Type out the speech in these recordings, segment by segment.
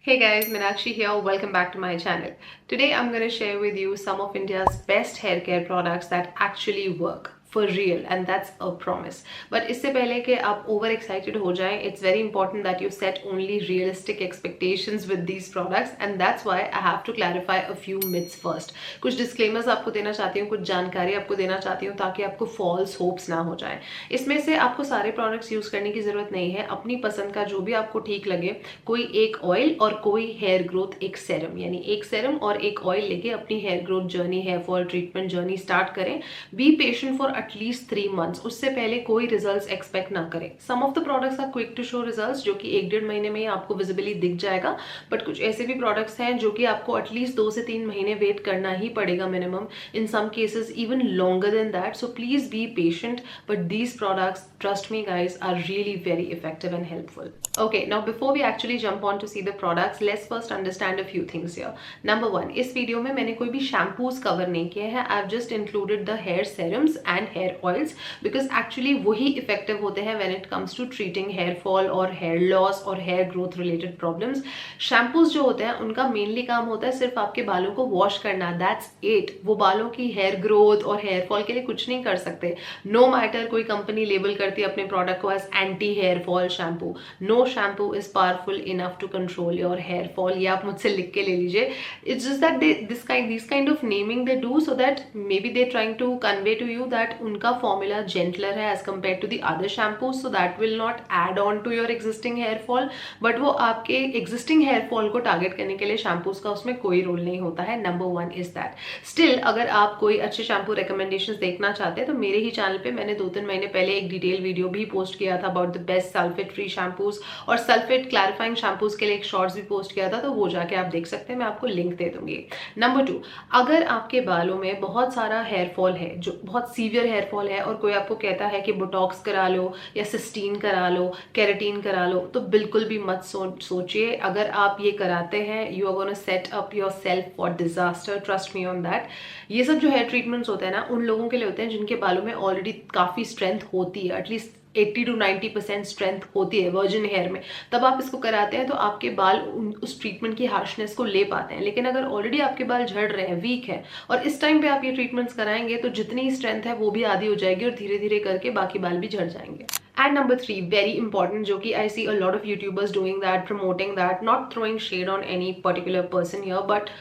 Hey guys, Meenakshi here. Welcome back to my channel. Today I'm going to share with you some of India's best hair care products that actually work for real, and that's a promise. But इससे पहले कि आप over excited हो जाएं, it's very important that you set only realistic expectations with these products, and that's why I have to clarify a few myths first. कुछ disclaimers आपको देना चाहती हूँ, कुछ जानकारी आपको देना चाहती हूँ ताकि आपको false hopes ना हो जाए. इसमें से आपको सारे products use करने की जरूरत नहीं है. अपनी पसंद का जो भी आपको ठीक लगे, कोई एक ऑयल और कोई हेयर ग्रोथ एक सेरम, यानी एक सेरम और एक ऑयल लेके अपनी hair growth journey, hair fall treatment journey start करें. Be patient for at least 3 months. उससे पहले कोई रिजल्ट्स एक्सपेक्ट ना करें. Some of the products are quick to show results, जो कि 1-1.5 महीने में ही आपको विजिबली दिख जाएगा. बट कुछ ऐसे भी प्रोडक्ट्स हैं जो कि आपको एटलीस्ट 2 से 3 महीने वेट करना ही पड़ेगा minimum. In some cases even longer than that. So please be patient. But these products, trust me guys, are really very effective and helpful. Okay, now before we actually jump on to see the products, let's first understand a few things here. Number 1, इस video में मैंने कोई भी shampoos cover नहीं किए हैं. I've just included the hair serums and hair oils because actually वही effective होते हैं when it comes to treating hair fall or hair loss or hair growth related problems. Shampoos जो होते हैं उनका मेनली काम होता है सिर्फ आपके बालों को वॉश करना. That's it. वो बालों की हेयर ग्रोथ और हेयर फॉल के लिए कुछ नहीं कर सकते. No matter कोई कंपनी लेबल करती है अपने प्रोडक्ट को as anti hair fall shampoo. No shampoo is powerful enough to control your hair fall. ये आप मुझसे लिख के ले लीजिए. It's just that this kind of naming they do so that maybe they trying to convey to you that उनका formula gentler है as compare to the other shampoo, so that will not add on to your existing hair fall. But वो आपके existing hair fall को target करने के लिए shampoos का उसमें कोई रोल नहीं होता है. Number 1 is that. स्टिल अगर आप कोई अच्छे शैम्पू रिकमेंडेशंस देखना चाहते हैं तो मेरे ही चैनल पे मैंने 2-3 महीने पहले एक डिटेल वीडियो भी पोस्ट किया था about the best sulphate free shampoos, और सल्फेट क्लैरिफाइंग शैम्पूज के लिए एक शॉर्ट्स भी पोस्ट किया था, तो वो जाके आप देख सकते हैं. मैं आपको लिंक दे दूंगी. नंबर 2, अगर आपके बालों में बहुत सारा हेयर फॉल है, जो बहुत सीवियर हेयर फॉल है, और कोई आपको कहता है कि बोटॉक्स करा लो या सिस्टीन करा लो, केराटिन करा लो, तो बिल्कुल भी मत सोचिए. अगर आप ये कराते हैं, you are gonna set up yourself for disaster. Trust me on that. ये सब जो हेयर ट्रीटमेंट्स होते हैं ना, उन लोगों के लिए होते हैं जिनके बालों में ऑलरेडी काफी स्ट्रेंथ होती है, एटलीस्ट 80 to 90% स्ट्रेंथ होती है वर्जिन हेयर में. तब आप इसको कराते हैं तो आपके बाल उस ट्रीटमेंट की हार्शनेस को ले पाते हैं. लेकिन अगर ऑलरेडी आपके बाल झड़ रहे हैं, वीक है, और इस टाइम पे आप ये ट्रीटमेंट्स कराएंगे तो जितनी स्ट्रेंथ है वो भी आधी हो जाएगी और धीरे धीरे करके बाकी बाल भी झड़ जाएंगे. And number 3, very important, जो कि I see a lot of YouTubers doing that, promoting that, not throwing shade on any particular person here, but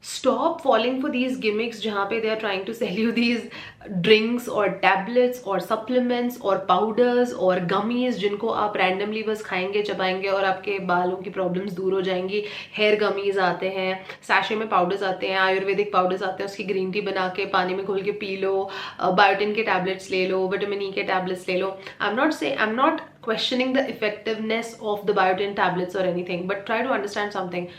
stop falling for these gimmicks जहाँ पे they are trying to sell you these drinks or tablets or supplements or powders or gummies जिनको आप randomly बस खाएंगे, चबाएंगे और आपके बालों की प्रॉब्लम्स दूर हो जाएंगी. हेयर गमीज आते हैं, सैशे में पाउडर्स आते हैं, आयुर्वेदिक पाउडर्स आते हैं, उसकी ग्रीन टी बना के पानी में घोल के पी लो, बायोटिन के टैबलेट्स ले लो, विटामिन ई के टैबलेट्स ले लो. I'm not questioning the effectiveness of the biotin tablets or anything, but try to understand something.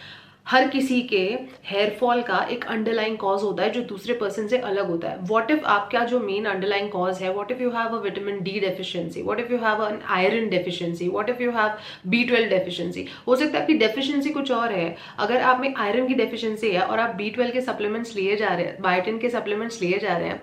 हर किसी के हेयर फॉल का एक अंडरलाइंग कॉज होता है जो दूसरे पर्सन से अलग होता है. व्हाट इफ आपका जो मेन अंडरलाइंग कॉज है, what if you have a vitamin D deficiency, what if you have an iron deficiency, what if you have B12 deficiency. हो सकता है आपकी डेफिशिएंसी कुछ और है. अगर आप में आयरन की डेफिशिएंसी है और आप B12 के सप्लीमेंट्स लिए जा रहे हैं, बायोटिन के सप्लीमेंट्स लिए जा रहे हैं,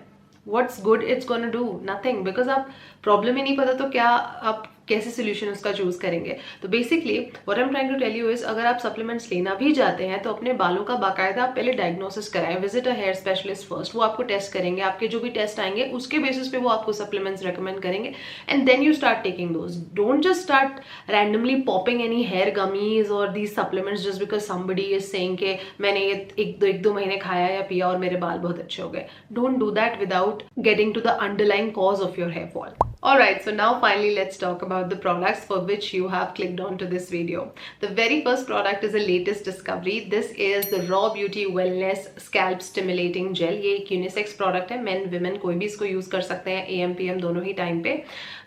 what's good it's gonna do? Nothing. Because आप प्रॉब्लम ही नहीं पता तो क्या आप कैसे सोल्यूशन उसका चूज करेंगे. तो basically what I am trying to tell you is, अगर आप सप्लीमेंट्स लेना भी जाते हैं तो अपने बालों का बाकायदा आप पहले डायग्नोसिस कराएं. Visit a hair specialist first. वो आपको टेस्ट करेंगे, आपके जो भी टेस्ट आएंगे उसके बेसिस पे वो आपको सप्लीमेंट्स रेकमेंड करेंगे, and then you start taking those. Don't just start randomly popping any hair gummies और these supplements just because somebody is saying कि मैंने ये एक दो महीने खाया या पिया और मेरे बाल बहुत अच्छे हो गए. Don't do that without getting to the underlying cause of your hair fall. Alright, so now finally let's talk about the products for which you have clicked onto this video. The very first product is the latest discovery. This is the Raw Beauty Wellness Scalp Stimulating Gel. ये एक unisex product है, men women कोई भी इसको use कर सकते हैं, AM PM दोनों ही टाइम पे.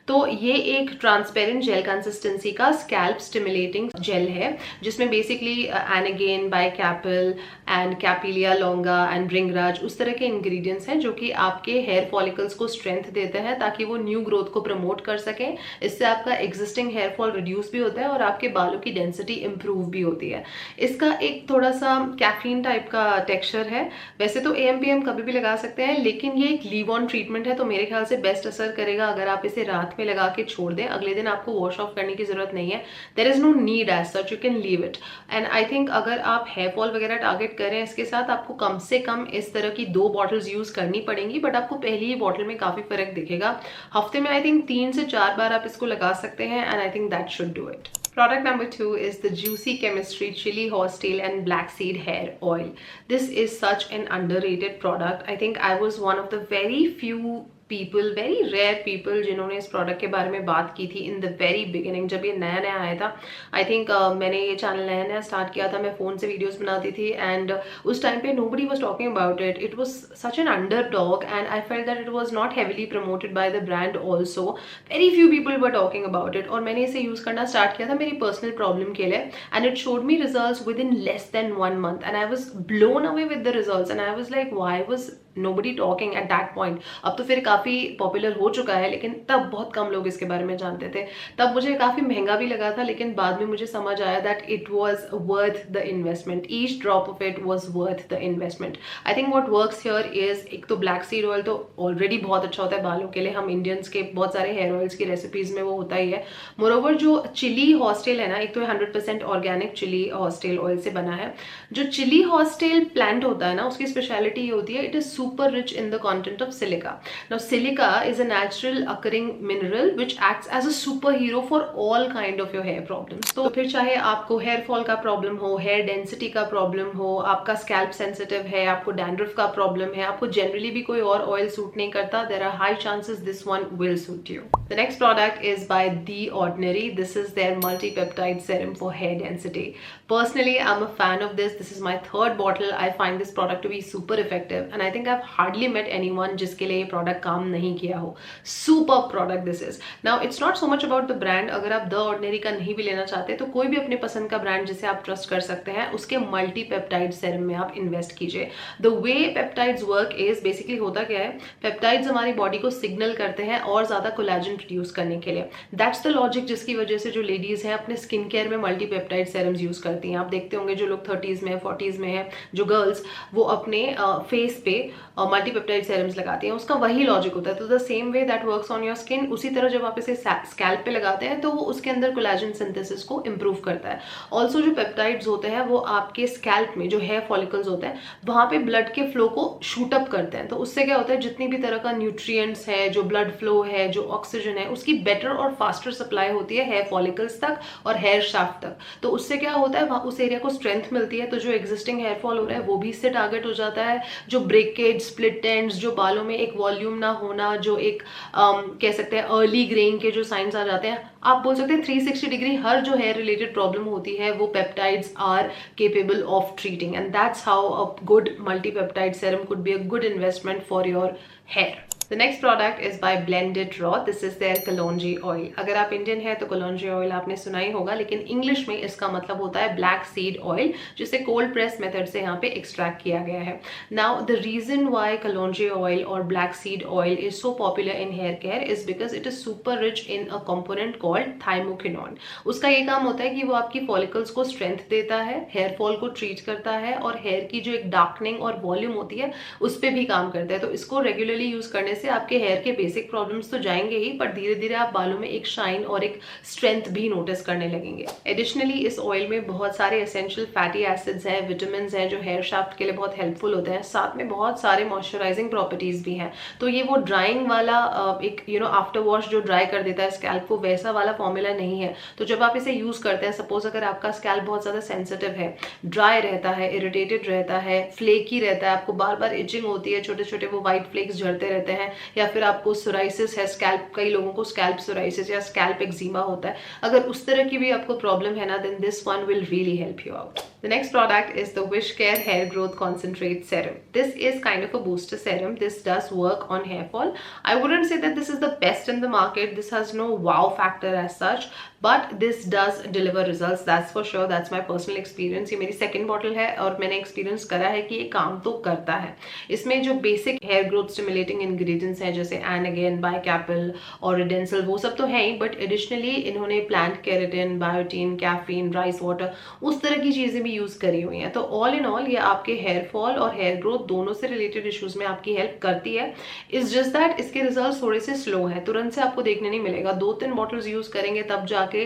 तो ये एक ट्रांसपेरेंट जेल कंसिस्टेंसी का स्कैल्प स्टिमुलेटिंग जेल है, जिसमें basically Anagain, Baicapil and Capilia Longa and bhringraj उस तरह के इंग्रेडिएंट्स हैं जो कि आपके हेयर फॉलिकल्स को स्ट्रेंथ देते हैं ताकि वो न्यू ग्रोथ को प्रमोट कर सकें. इससे आपका एग्जिस्टिंग हेयर फॉल रिड्यूस भी होता है और आपके बालों की डेंसिटी इंप्रूव भी होती है. इसका एक थोड़ा सा कैफीन टाइप का टेक्सचर है. वैसे तो AM PM कभी भी लगा सकते हैं, लेकिन ये एक लीव ऑन ट्रीटमेंट है, तो मेरे ख्याल से बेस्ट असर करेगा अगर आप इसे रात हाथ में लगा के छोड़ दें, अगले दिन आपको वॉश ऑफ करने की जरूरत नहीं है. There is no need as such, you can leave it. And I think अगर आप हेयर फॉल वगैरह टारगेट कर रहे हैं इसके साथ, आपको कम से कम इस तरह की 2 बॉटल्स यूज करनी पड़ेंगी, बट आपको पहली ही बॉटल में काफी फर्क दिखेगा. हफ्ते में आई थिंक 3 से 4 बार आप इसको लगा सकते हैं, and I think that should do it. Product number 2 is the Juicy Chemistry Chili Horsetail and Black Seed Hair Oil. This is such an underrated product. I think I was one of the very few people, very rare people जिन्होंने इस product के बारे में बात की थी in the very beginning, जब ये नया नया आया था. आई थिंक मैंने ये चैनल नया नया स्टार्ट किया था, मैं फ़ोन से वीडियोस बनाती थी, एंड उस टाइम पे nobody was talking about it. It was such an underdog, and I felt that it was not heavily promoted by the brand also. Very few people were talking about it, और मैंने इसे use करना start किया था मेरी personal problem के लिए, and it showed me results with in less than 1 month, and I was blown away with the results, and I was like why was nobody talking at that point. अब तो फिर काफ़ी popular हो चुका है, लेकिन तब बहुत कम लोग इसके बारे में जानते थे. तब मुझे काफ़ी महंगा भी लगा था, लेकिन बाद में मुझे समझ आया that it was worth the investment. Each drop of it was worth the investment. I think what works here is, एक तो ब्लैक सीड ऑयल तो ऑलरेडी बहुत अच्छा होता है बालों के लिए, हम इंडियंस के बहुत सारे हेयर ऑयल्स की रेसिपीज में वो होता ही है. मोरोवर जो चिली हॉर्सटेल है ना, एक तो 100% ऑर्गेनिक चिली हॉर्सटेल ऑयल से बना है. जो चिली हॉर्सटेल प्लांट होता है ना, उसकी स्पेशलिटी ये होती है, it is super rich in the content of silica. Now silica is a natural occurring mineral which acts as a superhero for all kind of your hair problems. तो फिर चाहे आपको हेयर फॉल का problem हो, hair density का problem हो, आपका scalp sensitive है, आपको डैंड्रफ का प्रॉब्लम है, आपको जनरली भी कोई और ऑयल सूट नहीं करता, there are high chances this one will suit you. The next product is by The Ordinary. This is their multi-peptide serum for hair density. Personally, I'm a fan of this. This is my 3rd bottle. I find this product to be super effective, and I think I've hardly met anyone जिसके लिए ये product काम नहीं किया हो. Super product this is. Now it's not so much about the brand. अगर आप the ordinary का नहीं भी लेना चाहते तो कोई भी अपने पसंद का ब्रांड जिसे आप ट्रस्ट कर सकते हैं, उसके मल्टी पेप्टाइड सेरम में आप इन्वेस्ट कीजिए. The way peptides work is, basically होता क्या है, पेप्टाइड्स हमारी बॉडी को सिग्नल करते हैं और ज्यादा कोलेजन प्रोड्यूस करने के लिए. दैट्स द लॉजिक जिसकी वजह से जो लेडीज हैं अपने स्किन केयर में मल्टी पेप्टाइड सेरम्स यूज करती हैं. आप देखते होंगे जो लोग 30s में 40s में है, जो गर्ल्स, वो अपने फेस पे मल्टीपेप्टाइड सेरम्स लगाती हैं. उसका वही लॉजिक होता है. तो the same way that works on your skin, उसी तरह जब आप इसे स्कैल्प पे लगाते हैं तो वो उसके अंदर कोलेजन सिंथेसिस को इंप्रूव करता है. ऑल्सो जो पेप्टाइड्स होते हैं वो आपके स्कैल्प में जो हेयर फॉलिकल्स होते हैं वहां पे ब्लड के फ्लो को शूट अप करते हैं. तो उससे क्या होता है, जितनी भी तरह का न्यूट्रिएंट्स है, जो ब्लड फ्लो है, जो ऑक्सीजन है, उसकी बेटर और फास्टर सप्लाई होती है हेयर फॉलिकल्स तक और हेयर शाफ्ट तक. तो उससे क्या होता है, वहां उस एरिया को स्ट्रेंथ मिलती है. तो जो एग्जिस्टिंग हेयर फॉल हो रहा है वो भी इससे टारगेट हो जाता है. जो ब्रेकेज, स्प्लिट एंड्स, जो बालों में एक वॉल्यूम ना होना, जो एक कह सकते हैं अर्ली ग्रेइंग के जो साइंस आ जाते हैं, आप बोल सकते हैं 360 डिग्री हर जो हेयर रिलेटेड प्रॉब्लम होती है वो peptides are capable of treating. And that's how a good multipeptide serum could be a good investment for your hair. The next product is by Blended Raw. This is their Kalonji oil. अगर आप Indian है तो Kalonji oil आपने सुना ही होगा, लेकिन English में इसका मतलब होता है ब्लैक सीड ऑयल, जिसे कोल्ड प्रेस मेथड से यहाँ पे एक्सट्रैक्ट किया गया है. Now the reason why Kalonji oil और black seed oil is so popular in hair care is because it is super rich in a component called thymoquinone. उसका ये काम होता है कि वो आपकी फॉलिकल्स को स्ट्रेंथ देता है, हेयर फॉल को ट्रीट करता है, और हेयर की जो एक डार्कनिंग और वॉल्यूम होती है उस पर भी काम करता है. तो इसको रेगुलरली यूज करने से आपके हेयर के बेसिक प्रॉब्लम्स तो जाएंगे ही, पर धीरे धीरे आप बालों में एक शाइन और एक स्ट्रेंथ भी नोटिस करने लगेंगे. एडिशनली इस ऑयल में बहुत सारे एसेंशियल फैटी एसिड्स हैं, विटामिन हैं, जो हेयर शाफ्ट के लिए बहुत हेल्पफुल होते हैं. साथ में बहुत सारे मॉइस्चराइजिंग प्रॉपर्टीज भी हैं. तो ये वो ड्राइंग वाला एक आफ्टर वॉश जो ड्राई कर देता है स्कैल्प को, वैसा वाला फॉर्मूला नहीं है. तो जब आप इसे यूज करते हैं, सपोज अगर आपका स्कैल्प बहुत ज्यादा सेंसिटिव है, ड्राई रहता है, इरिटेटेड रहता है, फ्लेकी रहता है, आपको बार बार इचिंग होती है, छोटे छोटे वो व्हाइट फ्लेक्स झड़ते रहते हैं, या फिर आपको सोराइसिस है स्कैल्प, कई लोगों को स्कैल्प सोराइसिस या स्कैल्प एक्जिमा होता है, अगर उस तरह की भी आपको प्रॉब्लम है ना, then this one will really help you out. The next product is the Wish Care Hair Growth Concentrate Serum. This is kind of a booster serum. This does work on hair fall. I wouldn't say that this is the best in the market. This has no wow factor as such, but this does deliver results. That's for sure. That's my personal experience. ये मेरी second bottle है और मैंने experience करा है कि ये काम तो करता है. इसमें जो basic hair growth stimulating ingredients ingredients हैं जैसे एंड अगेन, बाइकैपल और रिडेंसल, वो सब तो है ही, बट एडिशनली इन्होंने plant keratin, biotin, caffeine, rice water, उस तरह की चीजें भी यूज करी हुई हैं। तो ऑल इन ऑल ये आपके हेयर फॉल और हेयर ग्रोथ दोनों से रिलेटेड इश्यूज में आपकी हेल्प करती है। इट्स जस्ट दैट इसके रिजल्ट थोड़े से स्लो है, तुरंत से आपको देखने नहीं मिलेगा, 2-3 बॉटल्स यूज करेंगे तब जाके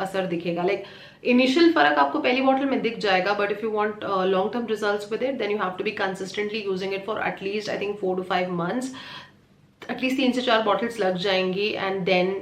असर दिखेगा। लाइक इनिशियल फर्क आपको पहली बॉटल में दिख जाएगा, but if you want long term results with it then you have to be consistently using it for at least I think 4 to 5 months। At least 3 से 4 बॉटल्स लग जाएंगी and then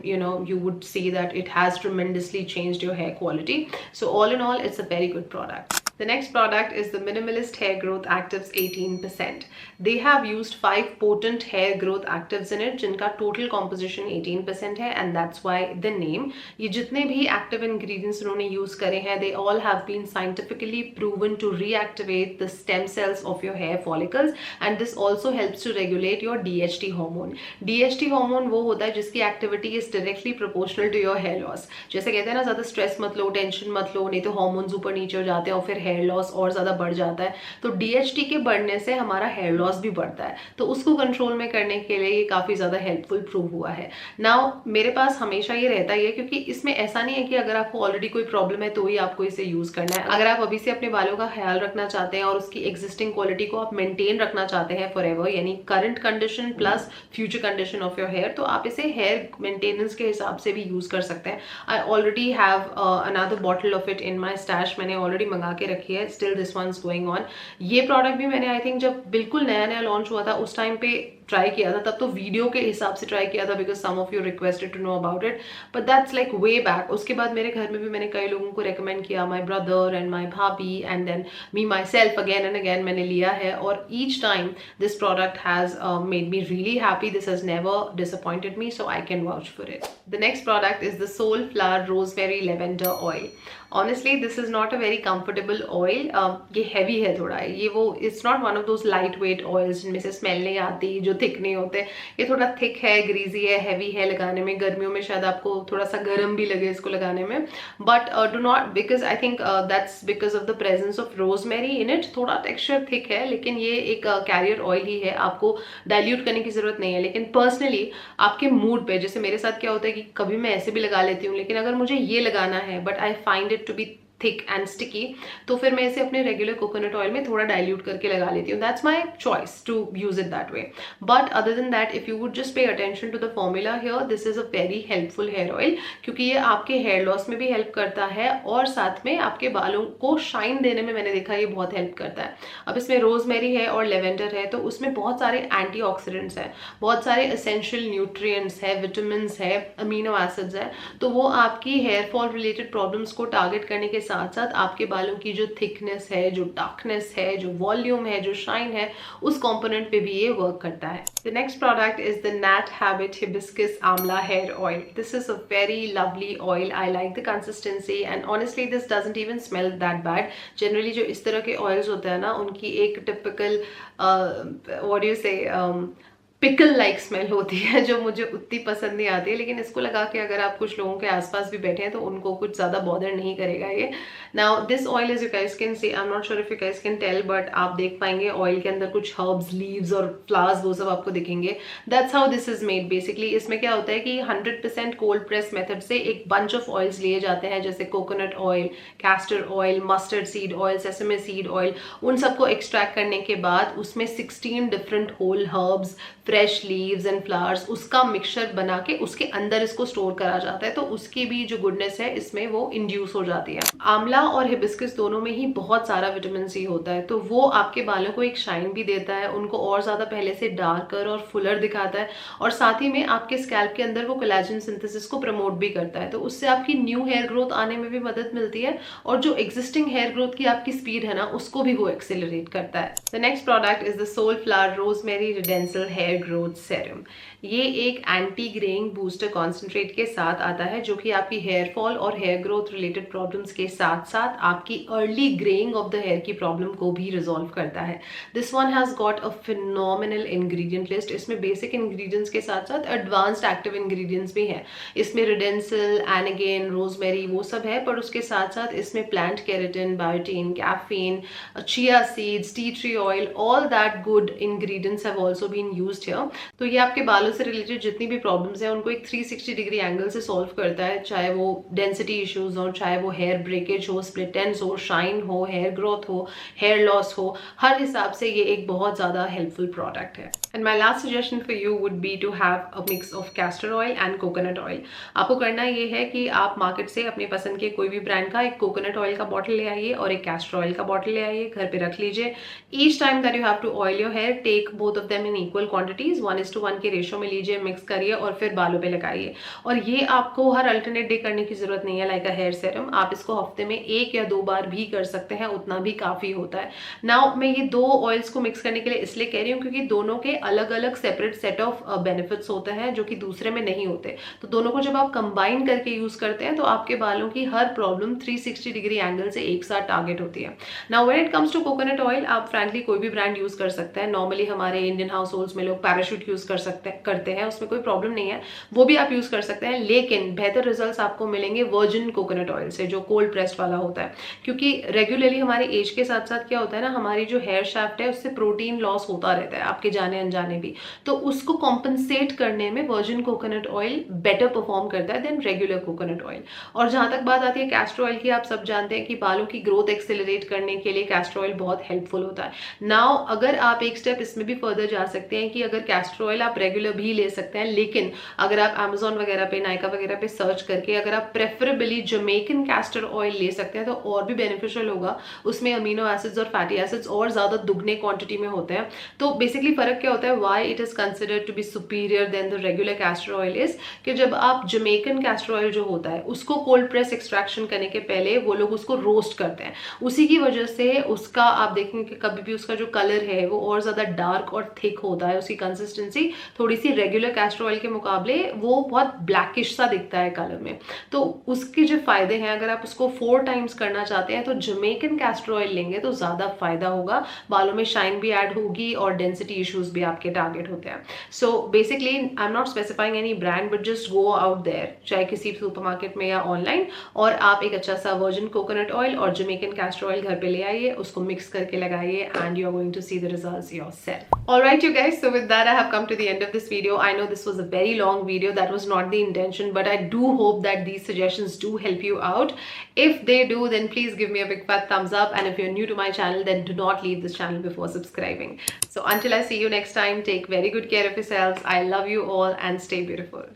you would see that it has tremendously changed your hair quality. So all in all, it's a very good product. The next product is the Minimalist Hair Growth Actives 18%. They have used 5 potent hair growth actives in it, जिनका total composition 18% है, and that's why the name. ये जितने भी active ingredients उन्होंने use करे हैं, they all have been scientifically proven to reactivate the stem cells of your hair follicles, and this also helps to regulate your DHT hormone. DHT hormone वो होता है जिसकी activity is directly proportional to your hair loss. जैसे कहते हैं ना, ज़्यादा stress मत लो, tension मत लो, नहीं तो hormones ऊपर नीचे हो जाते हैं और फिर हेयर लॉस और ज्यादा बढ़ जाता है। तो DHT के बढ़ने से हमारा हेयर लॉस भी बढ़ता है, तो उसको कंट्रोल में करने के लिए ये काफी ज्यादा हेल्पफुल प्रूव हुआ है। नाउ मेरे पास हमेशा ये रहता ही है, क्योंकि इसमें ऐसा नहीं है कि अगर आपको ऑलरेडी कोई प्रॉब्लम है तो ही आपको इसे यूज करना है। अगर आप अभी से अपने बालों का ख्याल रखना चाहते हैं और उसकी एग्जिस्टिंग क्वालिटी को आप मेंटेन रखना चाहते हैं फॉर एवर, यानी current condition plus future condition of your hair, तो आप इसे हेयर मेंटेनेंस के हिसाब से भी यूज कर सकते हैं। I already have another bottle of it in my stash, मैंने ऑलरेडी मंगा के रखी है, still this one is going on. ये प्रोडक्ट भी मैंने आई थिंक जब बिल्कुल नया नया लॉन्च हुआ था उस टाइम पे ट्राई किया था, तब तो वीडियो के हिसाब से ट्राई किया था because some of you requested to know about it, but that's like way back. उसके बाद मेरे घर में भी मैंने कई लोगों को रेकमेंड किया, माई ब्रदर एंड माई भाभी and than me my self, again and again मैंने लिया है, और each time this product has made me really happy, this has never disappointed me, so I can vouch for it. The next product is the Soulflower rosemary lavender oil. Honestly this is not a very comfortable oil, ये heavy है थोड़ा, ये वो it's not one of those light weight oils जिनमें से smell नहीं आती, जो थिक नहीं होते। ये थोड़ा थिक है, ग्रीजी है, हैवी है लगाने में, गर्मियों में शायद आपको थोड़ा सा गर्म भी लगे इसको लगाने में, but do not, because I think that's because of the presence of rosemary in it, थोड़ा टेक्सचर थिक है, लेकिन ये एक कैरियर ऑयल ही है, आपको डाइल्यूट करने की जरूरत नहीं है। लेकिन पर्सनली आपके मूड पे, जैसे मेरे साथ क्या होता है कि कभी मैं ऐसे भी लगा लेती हूँ, लेकिन अगर मुझे ये लगाना है but I find it to be thick and sticky, तो फिर मैं इसे अपने रेगुलर कोकोनट ऑयल में थोड़ा डाइल्यूट करके लगा लेती हूँ। That's my choice to use it that way, but other than that if you would just pay attention to the formula here, this is a very helpful hair oil, क्योंकि ये आपके hair loss में भी help करता है और साथ में आपके बालों को शाइन देने में मैंने देखा ये बहुत हेल्प करता है। अब इसमें रोजमेरी है और लेवेंडर है, तो उसमें बहुत सारे एंटीऑक्सीडेंट्स हैं, बहुत सारे एसेंशियल न्यूट्रिएंट्स है, विटामिन है, अमीनो एसिड्स है, तो वो आपकी हेयर फॉल रिलेटेड प्रॉब्लम्स को टारगेट करने के साथ साथ आपके बालों की जो थिकनेस है, जो डार्कनेस है, जो वॉल्यूम है, जो शाइन है, उस कंपोनेंट पे भी ये वर्क करता है। The next product is the Nat Habit hibiscus amla hair oil. This is a very lovely oil, I like the consistency and honestly this doesn't even smell that bad. Generally जो इस तरह के oils होते हैं ना, उनकी एक टिपिकल व्हाट डू यू से पिकल लाइक स्मेल होती है, जो मुझे उतनी पसंद नहीं आती है, लेकिन इसको लगा के अगर आप कुछ लोगों के आसपास भी बैठे हैं तो उनको कुछ ज़्यादा बॉदर नहीं करेगा ये। Now this oil is, you guys can see, I am not sure if you guys can tell, but आप देख पाएंगे ऑयल के अंदर कुछ हर्ब्स, लीव्स और फ्लावर्स वो सब आपको दिखेंगे। That's how this is made basically. इसमें क्या होता है कि 100% कोल्ड प्रेस मेथड से एक बंच ऑफ ऑयल्स लिए जाते हैं, जैसे coconut oil, castor oil, mustard seed oil, sesame seed oil, उन सबको एक्सट्रैक्ट करने के बाद उसमें 16 different whole herbs, fresh leaves and flowers, उसका मिक्सचर बना के उसके अंदर इसको स्टोर करा जाता है, तो उसकी भी जो गुडनेस है इसमें वो इंड्यूस हो जाती है। आंवला और हिबिस्कस दोनों में ही बहुत सारा विटामिन सी होता है, तो वो आपके बालों को एक शाइन भी देता है, उनको और ज्यादा पहले से डार्कर और फुलर दिखाता है, और साथ ही में आपके स्कैल्प के अंदर वो कोलेजन सिंथेसिस को प्रमोट भी करता है, तो उससे आपकी न्यू हेयर ग्रोथ आने में भी मदद मिलती है, और जो एग्जिस्टिंग हेयर ग्रोथ की आपकी स्पीड है ना, उसको भी वो एक्सेलरेट करता है। The next product is the Soulflower rosemary redensyl hair growth serum. ये एक एंटी ग्रेइंग बूस्टर कॉन्सेंट्रेट के साथ आता है, जो कि आपकी हेयर फॉल और हेयर ग्रोथ रिलेटेड प्रॉब्लम्स के साथ साथ आपकी early greying of the hair की प्रॉब्लम को भी रिजॉल्व करता है। This one has got a phenomenal ingredient list. इसमें बेसिक इंग्रेडिएंट्स के साथ साथ एडवांस्ड एक्टिव इंग्रेडिएंट्स भी हैं। इसमें रिडेंसल, एनागेन, रोजमेरी वो सब है, पर उसके साथ साथ इसमें plant keratin, biotin, caffeine, chia seeds, tea tree oil, all that good ingredients have also been used hair. तो ये आपके बालों से रिलेटेड जितनी भी प्रॉब्लम्स हैं उनको एक 360 डिग्री एंगल से सॉल्व करता है, चाहे वो डेंसिटी इश्यूज हो, चाहे वो हेयर ब्रेकेज हो, स्प्लिट एंड्स हो, शाइन हो, हेयर ग्रोथ हो, हेयर लॉस हो, हर हिसाब से ये एक बहुत ज़्यादा हेल्पफुल प्रोडक्ट है। And my last suggestion for you would be to have a mix of castor oil and coconut oil. आपको करना ये है कि आप मार्केट से अपनी पसंद के कोई भी ब्रांड का एक कोकोनट ऑयल का बॉटल ले आइए और एक कैस्टर ऑयल का बॉटल ले आइए, घर पे रख लीजिए। Each time that you have to oil your hair, take both of them in equal quantities, 1:1 के रेशो में लीजिए, मिक्स करिए और फिर बालों पे लगाइए। और ये आपको हर अल्टरनेट डे करने की जरूरत नहीं है लाइक अ हेयर सेरम। आप इसको हफ्ते में 1 या 2 बार भी कर सकते हैं, उतना भी काफी होता है। नाउ मैं ये 2 ऑयल्स को मिक्स करने के लिए इसलिए कह रही हूँ क्योंकि दोनों के अलग अलग सेपरेट सेट ऑफ बेनिफिट्स होते हैं जो कि दूसरे में नहीं होते। तो दोनों को जब आप कंबाइन करके यूज करते हैं तो आपके बालों की हर प्रॉब्लम 360 डिग्री एंगल से एक साथ टारगेट होती है। Now when it comes to coconut oil, आप फ्रैंकली कोई भी ब्रांड यूज कर सकते हैं। नॉर्मली हमारे इंडियन हाउस होल्ड्स में लोग पैराशूट यूज करते हैं, उसमें कोई प्रॉब्लम नहीं है, वो भी आप यूज कर सकते हैं। लेकिन बेहतर रिजल्ट्स आपको मिलेंगे वर्जिन कोकोनट ऑयल से जो कोल्ड प्रेस्ड वाला होता है, क्योंकि रेगुलरली हमारे एज के साथ साथ क्या होता है ना, हमारी जो हेयर शाफ्ट है उससे प्रोटीन लॉस होता रहता है आपके जाने अनजाने भी। तो उसको कॉम्पनसेट करने में virgin coconut oil better perform करता है देन रेगुलर कोकोनट ऑयल। और जहां तक बात आती है कैस्टर ऑयल की, आप सब जानते हैं कि बालों की ग्रोथ एक्सेलरेट करने के लिए कैस्टर ऑयल बहुत हेल्पफुल होता है। नाउ अगर आप एक स्टेप इसमें भी फर्दर जा सकते हैं कि अगर कैस्टर ऑयल आप रेगुलर भी ले सकते हैं, लेकिन अगर आप अमेजोन वगैरह पे, नायका वगैरह पे सर्च करके अगर आप प्रेफरेबली जमैकन कैस्टर ऑयल ले सकते हैं तो और भी बेनिफिशियल होगा। उसमें अमीनो एसिड्स और फैटी एसिड्स और ज्यादा दुगने क्वांटिटी में होते हैं। तो बेसिकली फर्क क्या होता है, why it is considered to be superior than the regular castor oil is कि जब आप जमैकन कैस्टर ऑयल जो होता है उसको कोल्ड प्रेस एक्सट्रैक्शन करने के पहले वो लोग उसको रोस्ट करते हैं। उसी की वजह से उसका आप देखेंगे कि कभी भी उसका जो कलर है वो और ज्यादा डार्क और थिक होता है, उसकी कंसिस्टेंसी थोड़ी सी रेगुलर कैस्टर ऑयल के मुकाबले वो बहुत ब्लैकिश सा दिखता है कलर में। तो उसके जो फायदे हैं, अगर आप उसको 4 टाइम्स करना चाहते हैं तो जमैकन कैस्टर ऑयल लेंगे तो ज्यादा फायदा होगा, बालों में शाइन भी ऐड होगी और डेंसिटी इश्यूज भी आपके टारगेट होते हैं। So basically I am not specifying any brand but just go out there, चाहे किसी सुपरमार्केट में या ऑनलाइन, और आप एक अच्छा सा वर्जिन कोकोनट ऑयल और जमैकन कैस्टर ऑयल घर पे ले आइए, उसको मिक्स करके लगाइए and you are going to see the results yourself. Alright you guys, so with that I have come to the end of this video. I know this was a very long video, that was not the intention, but I do hope that these suggestions do help you out. If they do, then please give me a big fat thumbs up, and if you're new to my channel then do not leave this channel before subscribing. So until I see you next time, take very good care of yourselves. I love you all and stay beautiful.